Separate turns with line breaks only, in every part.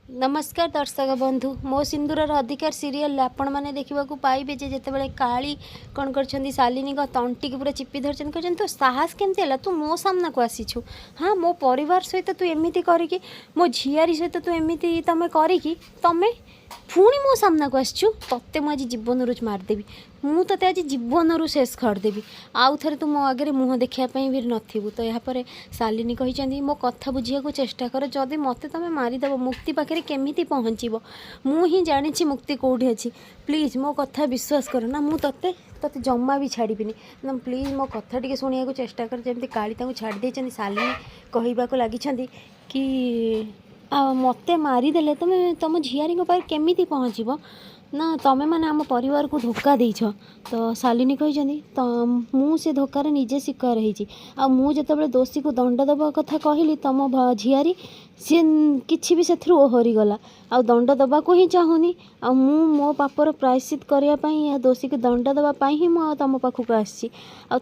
नमस्कार दर्शक बंधु मो सिंदूर अधिकार सीरियल आपण मैंने देखा पाइबे जिते काली कौन कर शालिनी तंटी पूरा चिपी धरचन कर तो साहस केमती है तू मो सामना को आसीछु। हाँ मो परिवार सहित तू एमती करी मो झियारी सहित तू एमती तुम करी तमें पुणी मो सामना को आसचु तत्ते मुझे जीवन रू मारदेवी मु ते आज जीवन रू शेष करदेवी आउ थे तू मो आगे मुँह देखापी भी नथबू। तो यहाँ शालिनी कही मो कथा बुझा को चेष्टा कर जदि मत तुम मारिदेव मुक्ति पाखे केमी पहुँचब मु ही जानी मुक्ति कौटी अच्छी प्लीज मो कथा विश्वास कर ना मु ते जमा भी छाड़बी ना प्लीज मो कथा टी शुणा चेष्टा कर जमी काली छाड़ी शालिनी कहवाक लगी कि मत मारिदेले तुम तुम झियारी पाखे केमी पहुँचब ना तमें मैंने आम परिवार को धोखा देछ। तो शालिनी कही तो मुझे धोखार निजे शिकार होते दोषी को दंड दबा कथा कहली तुम झियारी सी कि भी से ओहरीगला आ दंड दबा को ही चाहूनी आ मो पापर प्रायश्चित करने दोषी को दंड दवाई ही मुझे तुम पाखक आसी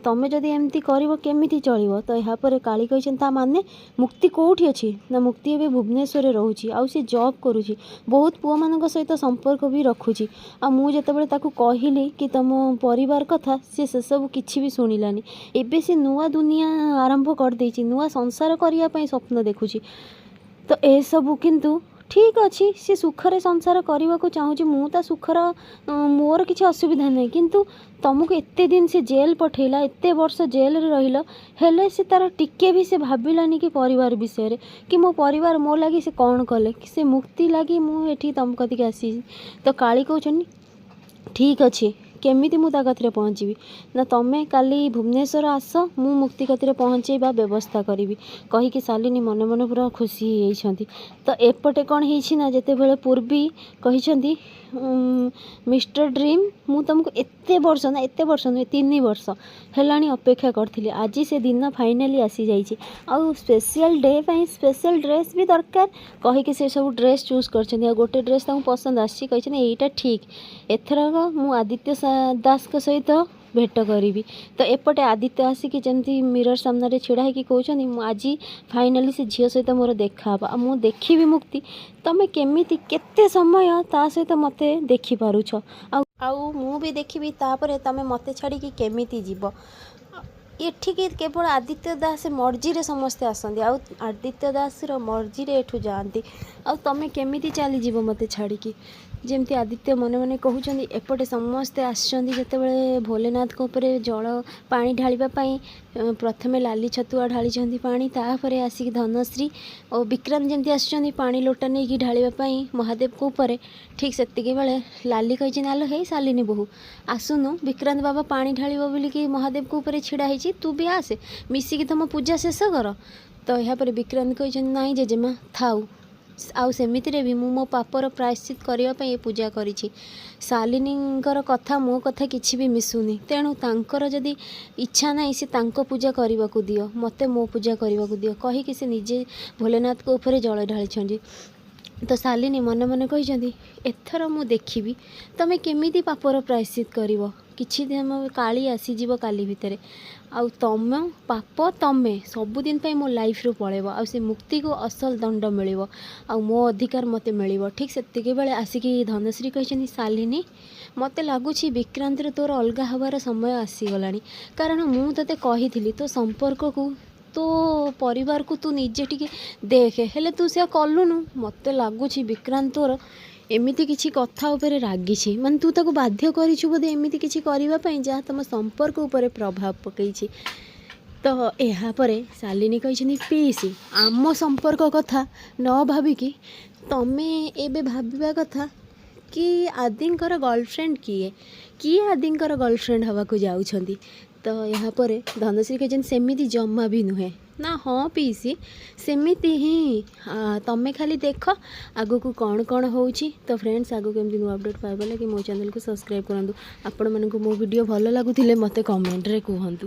तुम जदि एमती करमी चलो। तो यहाँ काली कही माने मुक्ति कौटी अच्छी ना मुक्ति एवं भुवनेश्वर रोचे आ सी जॉब करुँची बहुत पुओ मान सहित संपर्क भी रखुची आ मुझे कहली कि तुम परिवार कथा सी से सब किसी भी शुणिलानी एबे से नुआ दुनिया आरंभ कर देछि नुआ संसार करने स्वप्न देखुची। तो ए सबू किंतु ठीक अच्छी सी सुखरे संसार करने को चाहूँगी मु ता सुखर मोर किसी असुविधा नहीं किंतु तुमको एते दिन से जेल पठेला एते वर्ष जेल रे रहिल हेले से तार टिके भी से भाविलानी कि परिवार विषय कि मो परिवार मो लगी से कौन कले कि से मुक्ति लगी मुझे तुम कतिक आसी। तो काली कहते ठीक अच्छे केमिति मु ता कथिरे पहुँची ना तमें काली भुवनेश्वर आस मु मुक्ति कतिरे पहुँचेबा व्यवस्था करी कहीकि शालिनी मन मन पूरा खुशी होती। तो एपटे कौन है जिते बड़े पूर्वी कही मिस्टर ड्रीम मु तुमको एते वर्ष ना एते वर्ष नुहे 3 वर्ष है अपेक्षा करी आज से दिन फाइनाली आसी जाइए आउ स्पेशल डे स्पेशल ड्रेस भी दरकार कहीकि से सब ड्रेस चूज कर गोटे ड्रेस पसंद आईटा ठीक एथरक मु आदित्य दास सहित भेट करी। तो एपटे आदित्य आसिकी जमी मिरर सामने छिड़ा है कहते आज फाइनाली से झील सहित मोर देखा मु देखी मुक्ति तमें केमी केते समय ता सहित मत देखिपारुछ आउ मु भी देखी तापर तमें मत छाड़ी केमिति जीव एठिकी केवल आदित्य दास मर्जी रे समस्ते आसती आदित्य दास मर्जी रे एठू जाती आमे केमिति चली जीव मत छाड़ी जमती आदित्य मने मने कहउछंदी एपटे समस्ते आसछंदी जेतेबेले भोलेनाथ को ऊपर जल पानी ढालिबा पई प्रथमे लाली छतुआ ढाली छंदी पानी तापरे आसिक धनश्री और विक्रांत जमती आसछंदी पानी लोटा नहीं कि ढालिबा पई महादेव को ऊपर ठीक सेतिके बेले लाली कहि आलो हे शालिनी बहु आसुनु विक्रांत बाबा पानी ढालिबो बोली कि महादेव को ऊपर छिड़ा है तू भी आसे मिसिकी तुम पूजा शेष कर। तो यहाँ पर विक्रांत कही नाई जेजेमा थाऊ आउ सेमिति भी मो पापर प्रायश्चित करने पूजा करी शालिनीर कथा मो कथा किसी भी मिसुनी तेणु तांकर जदि इच्छा ना सी तांको पूजा करने को दियो मत मो पूजा करने को दियो कहीकि से निजे भोलेनाथ को ऊपर जल ढाली। तो शालिनी मन मन कही एथर मु देखी तमें केमिति पापर प्रायश्चित कर किछि दिन काली आसीज काली भितर आउ तम पाप तमें सबुदिन मो लाइफ रू पलैब आ से मुक्ति को असल दंड मिल मो अधिकार मत मिल ठीक से बेले आसिकी धनश्री कही शालिनी मत लगुच विक्रांत तोर अलग हबार समय आसीगला कारण मु ते कही तो संपर्क को तो परिवार को तू निजे टी देखे हेले तू से कलुनु मत लगुच विक्रांत तोर एमिति किछि कथा उपरे रागी माने तू ताको बाध्य करिछु बोधे एमिति किछि करबा जहाँ तुम संपर्क उपरे प्रभाव पकईछि। तो यहाँ परे शालिनी कही पीसी आम संपर्क कथा न भाविकी तमें एबे भाविबा कथा कि आदिंकर गर्लफ्रेंड किए आदिंकर गर्लफ्रेंड हवा को जाउछंदी। तो यहाँ पर धनश्री कही सेमिति जमा भी नुहे ना हाँ पीसी सेमिति ही तमें खाली देख आगु को कौन होउची। तो फ्रेंड्स आगु केमती नुआ अपडेट पाइबा लगी मो चैनल को सब्सक्राइब करंतु आपण मानकु मो वीडियो भल लागुथिले मते कमेंट रे कहंतु।